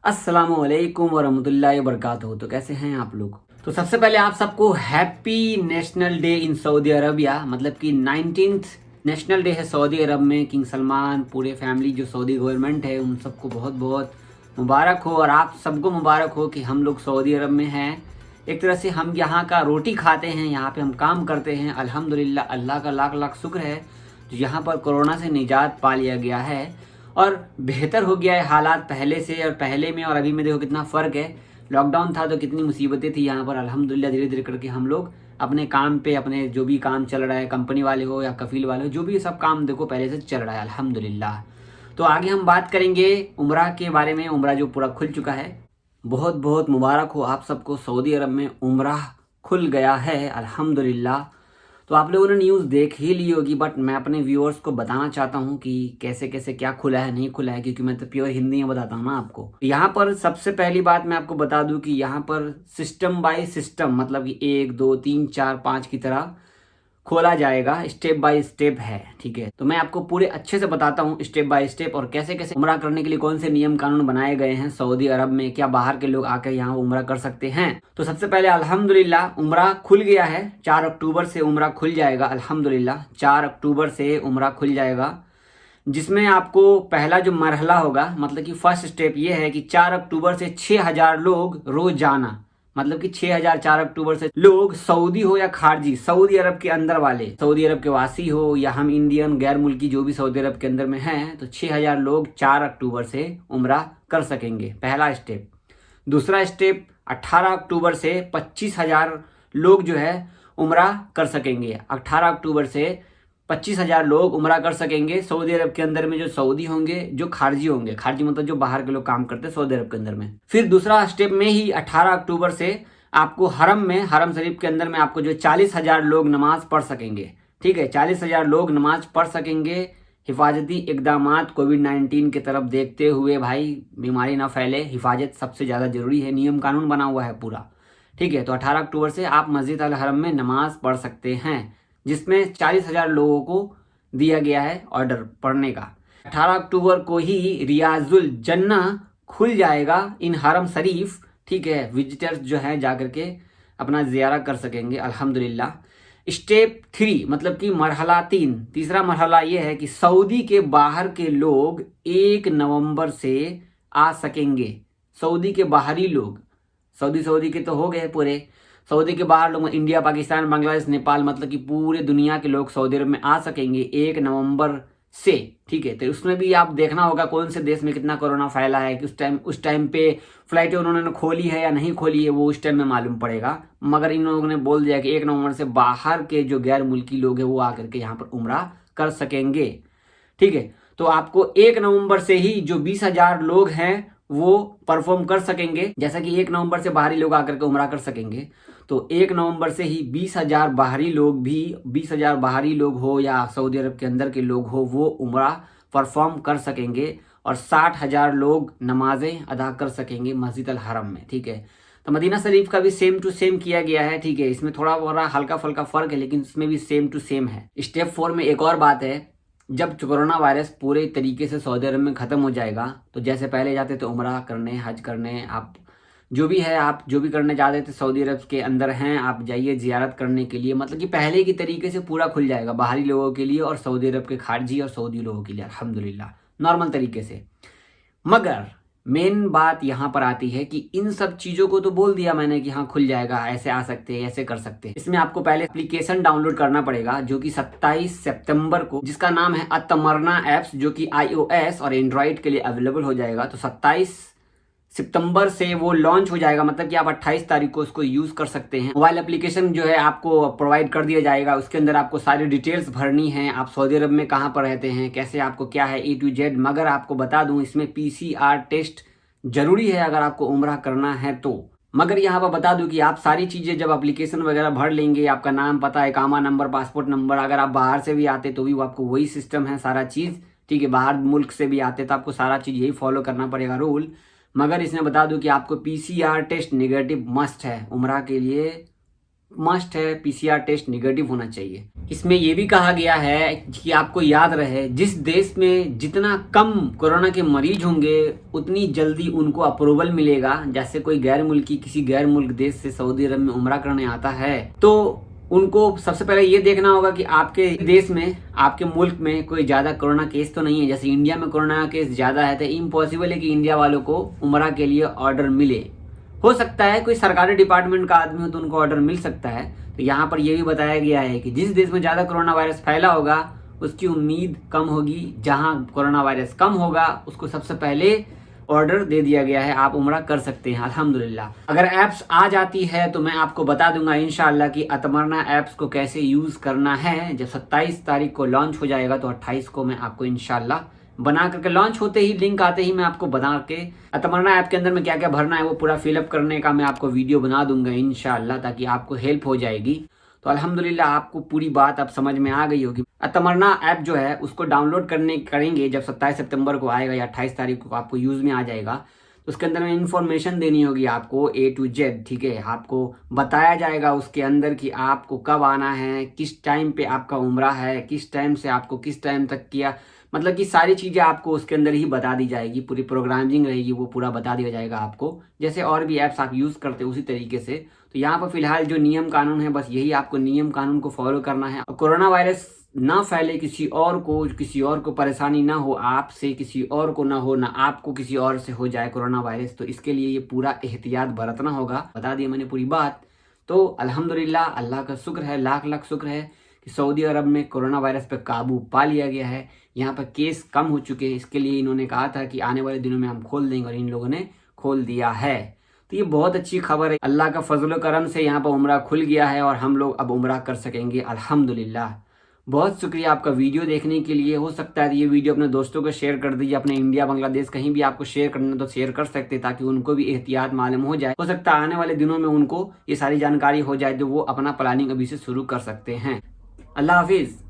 अस्सलामुअलैकुम वरहमतुल्लाहि वबरकातुहू। तो कैसे हैं आप लोग? तो सबसे पहले आप सबको happy national day in Saudi Arabia, मतलब कि 19th नेशनल डे है सऊदी अरब में। किंग सलमान, पूरे फैमिली जो सऊदी गवर्नमेंट है, उन सबको बहुत बहुत मुबारक हो। और आप सबको मुबारक हो कि हम लोग सऊदी अरब में हैं। एक तरह से हम यहाँ का रोटी खाते हैं, यहाँ पे हम काम करते हैं। अल्हम्दुलिल्लाह, अल्लाह का लाख लाख शुक्र है जो यहाँ पर कोरोना से निजात पा लिया गया है और बेहतर हो गया है हालात पहले से। और पहले में और अभी में देखो कितना फ़र्क है। लॉकडाउन था तो कितनी मुसीबतें थी यहाँ पर। अल्हम्दुलिल्लाह धीरे धीरे करके हम लोग अपने काम पे, अपने जो भी काम चल रहा है, कंपनी वाले हो या कफील वाले हो, जो भी सब काम देखो पहले से चल रहा है अल्हम्दुलिल्लाह। तो आगे हम बात करेंगे उम्रा के बारे में। उम्रा जो पूरा खुल चुका है, बहुत बहुत मुबारक हो आप सबको। सऊदी अरब में उम्रा खुल गया है अल्हम्दुलिल्लाह। तो आप लोगों ने न्यूज़ देख ही ली होगी, बट मैं अपने व्यूअर्स को बताना चाहता हूँ कि कैसे कैसे क्या खुला है नहीं खुला है, क्योंकि मैं तो प्योर हिंदी में बताता हूँ ना आपको। यहाँ पर सबसे पहली बात मैं आपको बता दूँ कि यहाँ पर सिस्टम बाय सिस्टम, मतलब कि 1 2 3 4 5 की तरह खोला जाएगा। स्टेप बाय स्टेप है, ठीक है। तो मैं आपको पूरे अच्छे से बताता हूँ स्टेप बाय स्टेप, और कैसे कैसे उम्रा करने के लिए कौन से नियम कानून बनाए गए हैं सऊदी अरब में। क्या बाहर के लोग आकर यहाँ उम्रा कर सकते हैं? तो सबसे पहले अल्हम्दुलिल्लाह उम्रा खुल गया है। 4 अक्टूबर से उम्रा खुल जाएगा अल्हम्दुलिल्लाह। 4 अक्टूबर से उम्रा खुल जाएगा, जिसमें आपको पहला जो मरहला होगा, मतलब कि फर्स्ट स्टेप ये है कि 4 अक्टूबर से 6000 लोग रोजाना, मतलब कि 6000 4 अक्टूबर से लोग, सऊदी हो या खारजी, सऊदी अरब के अंदर वाले, सऊदी अरब के वासी हो या हम इंडियन गैर मुल्की जो भी सऊदी अरब के अंदर में हैं, तो 6000 लोग 4 अक्टूबर से उम्रा कर सकेंगे, पहला स्टेप। दूसरा स्टेप 18 अक्टूबर से 25,000 लोग जो है उम्रा कर सकेंगे। 18 अक्टूबर से 25,000 लोग उम्रा कर सकेंगे सऊदी अरब के अंदर में, जो सऊदी होंगे, जो खारजी होंगे। खारजी मतलब जो बाहर के लोग काम करते हैं सऊदी अरब के अंदर में। फिर दूसरा स्टेप में ही 18 अक्टूबर से आपको हरम में, हरम शरीफ के अंदर में आपको जो 40,000 लोग नमाज पढ़ सकेंगे, ठीक है। 40,000 लोग नमाज पढ़ सकेंगे। हिफाजती इकदामात कोविड-19 की तरफ देखते हुए, भाई बीमारी ना फैले, हिफाजत सबसे ज़्यादा ज़रूरी है। नियम कानून बना हुआ है पूरा, ठीक है। तो 18 अक्टूबर से आप मस्जिद अल हरम में नमाज पढ़ सकते हैं, जिसमें 40,000 लोगों को दिया गया है ऑर्डर पढ़ने का। 18 अक्टूबर को ही रियाजुल जन्ना खुल जाएगा इन हरम शरीफ, ठीक है। विजिटर्स जो हैं जाकर के अपना ज़ियारा कर सकेंगे अल्हम्दुलिल्लाह। स्टेप 3, मतलब कि मरहला 3, तीसरा मरहला ये है कि सऊदी के बाहर के लोग 1 नवंबर से आ सकेंगे। सऊदी के बाहरी लोग, सऊदी के तो हो गए पूरे, सऊदी के बाहर लोग इंडिया, पाकिस्तान, बांग्लादेश, नेपाल, मतलब कि पूरे दुनिया के लोग सऊदी अरब में आ सकेंगे 1 नवंबर से, ठीक है। तो उसमें भी आप देखना होगा कौन से देश में कितना कोरोना फैला है, कि उस टाइम पे फ्लाइटें उन्होंने खोली है या नहीं खोली है, वो उस टाइम में मालूम पड़ेगा। मगर इन लोगों ने बोल दिया कि 1 नवंबर से बाहर के जो गैर मुल्की लोग हैं वो आकर के यहाँ पर उम्रा कर सकेंगे, ठीक है। तो आपको 1 नवंबर से ही जो 20,000 लोग हैं वो परफॉर्म कर सकेंगे। जैसा कि 1 नवंबर से बाहरी लोग आकर के उम्रा कर सकेंगे, तो 1 नवंबर से ही 20,000 बाहरी लोग भी, 20,000 बाहरी लोग हो या सऊदी अरब के अंदर के लोग हो, वो उम्रा परफॉर्म कर सकेंगे। और 60,000 लोग नमाजें अदा कर सकेंगे मस्जिद अल हरम में, ठीक है। तो मदीना शरीफ का भी सेम टू सेम किया गया है, ठीक है। इसमें थोड़ा बड़ा हल्का फुल्का फर्क है, लेकिन इसमें भी सेम टू सेम है। स्टेप 4 में एक और बात है, जब कोरोना वायरस पूरे तरीके से सऊदी अरब में ख़त्म हो जाएगा, तो जैसे पहले जाते थे उम्रा करने, हज करने, आप जो भी है, आप जो भी करने जाते थे सऊदी अरब के अंदर हैं, आप जाइए ज़ियारत करने के लिए, मतलब कि पहले की तरीके से पूरा खुल जाएगा बाहरी लोगों के लिए और सऊदी अरब के खारजी और सऊदी लोगों के लिए अल्हम्दुलिल्लाह नॉर्मल तरीके से। मगर मेन बात यहाँ पर आती है कि इन सब चीज़ों को तो बोल दिया मैंने कि हाँ खुल जाएगा, ऐसे आ सकते हैं, ऐसे कर सकते हैं। इसमें आपको पहले एप्लीकेशन डाउनलोड करना पड़ेगा, जो कि 27 सितंबर को, जिसका नाम है अतमरना ऐप्स, जो कि iOS और एंड्रॉइड के लिए अवेलेबल हो जाएगा। तो 27 सितंबर से वो लॉन्च हो जाएगा, मतलब कि आप 28 तारीख को उसको यूज़ कर सकते हैं। मोबाइल एप्लीकेशन जो है आपको प्रोवाइड कर दिया जाएगा, उसके अंदर आपको सारी डिटेल्स भरनी है, आप सऊदी अरब में कहाँ पर रहते हैं, कैसे, आपको क्या है, A to Z। मगर आपको बता दूं इसमें PCR टेस्ट जरूरी है अगर आपको उम्रा करना है तो। मगर यहाँ पर बता दूं कि आप सारी चीज़ें जब एप्लीकेशन वगैरह भर लेंगे, आपका नाम, पता, इकामा नंबर, पासपोर्ट नंबर, अगर आप बाहर से भी आते तो भी आपको वही सिस्टम है सारा चीज़, ठीक है। बाहर मुल्क से भी आते तो आपको सारा चीज़ यही फॉलो करना पड़ेगा रूल। मगर इसमें बता दूं कि आपको PCR टेस्ट नेगेटिव मस्ट है उम्रा के लिए, मस्ट है पीसीआर टेस्ट निगेटिव होना चाहिए। इसमें यह भी कहा गया है कि आपको याद रहे, जिस देश में जितना कम कोरोना के मरीज होंगे उतनी जल्दी उनको अप्रूवल मिलेगा। जैसे कोई किसी गैर मुल्क देश से सऊदी अरब में उम्रा करने आता है तो उनको सबसे पहले ये देखना होगा कि आपके देश में, आपके मुल्क में कोई ज्यादा कोरोना केस तो नहीं है। जैसे इंडिया में कोरोना केस ज्यादा है तो इम्पॉसिबल है कि इंडिया वालों को उम्रा के लिए ऑर्डर मिले। हो सकता है कोई सरकारी डिपार्टमेंट का आदमी हो तो उनको ऑर्डर मिल सकता है। तो यहाँ पर यह भी बताया गया है कि जिस देश में ज्यादा कोरोना वायरस फैला होगा उसकी उम्मीद कम होगी। जहां कोरोना वायरस कम होगा उसको सबसे पहले ऑर्डर दे दिया गया है, आप उम्रा कर सकते हैं अल्हम्दुलिल्लाह। अगर ऐप्स आ जाती है तो मैं आपको बता दूंगा इंशाअल्लाह कि अतमरना ऐप्स को कैसे यूज करना है। जब 27 तारीख को लॉन्च हो जाएगा तो 28 को मैं आपको इंशाअल्लाह बना करके, लॉन्च होते ही लिंक आते ही मैं आपको बना के अतमरना ऐप के अंदर में क्या क्या भरना है वो पूरा फिलअप करने का मैं आपको वीडियो बना दूंगा इंशाअल्लाह, ताकि आपको हेल्प हो जाएगी। तो अल्हम्दुलिल्लाह आपको पूरी बात अब समझ में आ गई होगी। अतमरना ऐप जो है उसको डाउनलोड करेंगे जब 27 सितंबर को आएगा या 28 तारीख को आपको यूज में आ जाएगा। तो उसके अंदर में इंफॉर्मेशन देनी होगी आपको A to Z, ठीक है। आपको बताया जाएगा उसके अंदर कि आपको कब आना है, किस टाइम पे आपका उम्रा है, किस टाइम से आपको किस टाइम तक किया, मतलब कि सारी चीज़ें आपको उसके अंदर ही बता दी जाएगी। पूरी प्रोग्रामिंग रहेगी, वो पूरा बता दिया जाएगा आपको, जैसे और भी ऐप्स आप यूज़ करते हैं उसी तरीके से। तो यहाँ पर फिलहाल जो नियम कानून है बस यही आपको नियम कानून को फॉलो करना है। और कोरोना वायरस ना फैले, किसी और को परेशानी ना हो, आपसे किसी और को ना हो, ना आपको किसी और से हो जाए कोरोना वायरस। तो इसके लिए ये पूरा एहतियात बरतना होगा। बता दिया मैंने पूरी बात। तो अल्हम्दुलिल्लाह, अल्लाह का शुक्र है, लाख लाख शुक्र है कि सऊदी अरब में कोरोना वायरस पे काबू पा लिया गया है। यहाँ पर केस कम हो चुके हैं। इसके लिए इन्होंने कहा था कि आने वाले दिनों में हम खोल देंगे और इन लोगों ने खोल दिया है। तो ये बहुत अच्छी खबर है। अल्लाह का फजल करम से यहाँ पर उम्रा खुल गया है और हम लोग अब उम्रा कर सकेंगे अल्हम्दुलिल्लाह। बहुत शुक्रिया आपका वीडियो देखने के लिए। हो सकता है ये वीडियो अपने दोस्तों को शेयर कर दीजिए, अपने इंडिया बांग्लादेश कहीं भी आपको शेयर करना तो शेयर कर सकते हैं, ताकि उनको भी एहतियात मालूम हो जाए। हो सकता है आने वाले दिनों में उनको ये सारी जानकारी हो जाए तो वो अपना प्लानिंग अभी से शुरू कर सकते हैं। अल्लाह हाफिज़।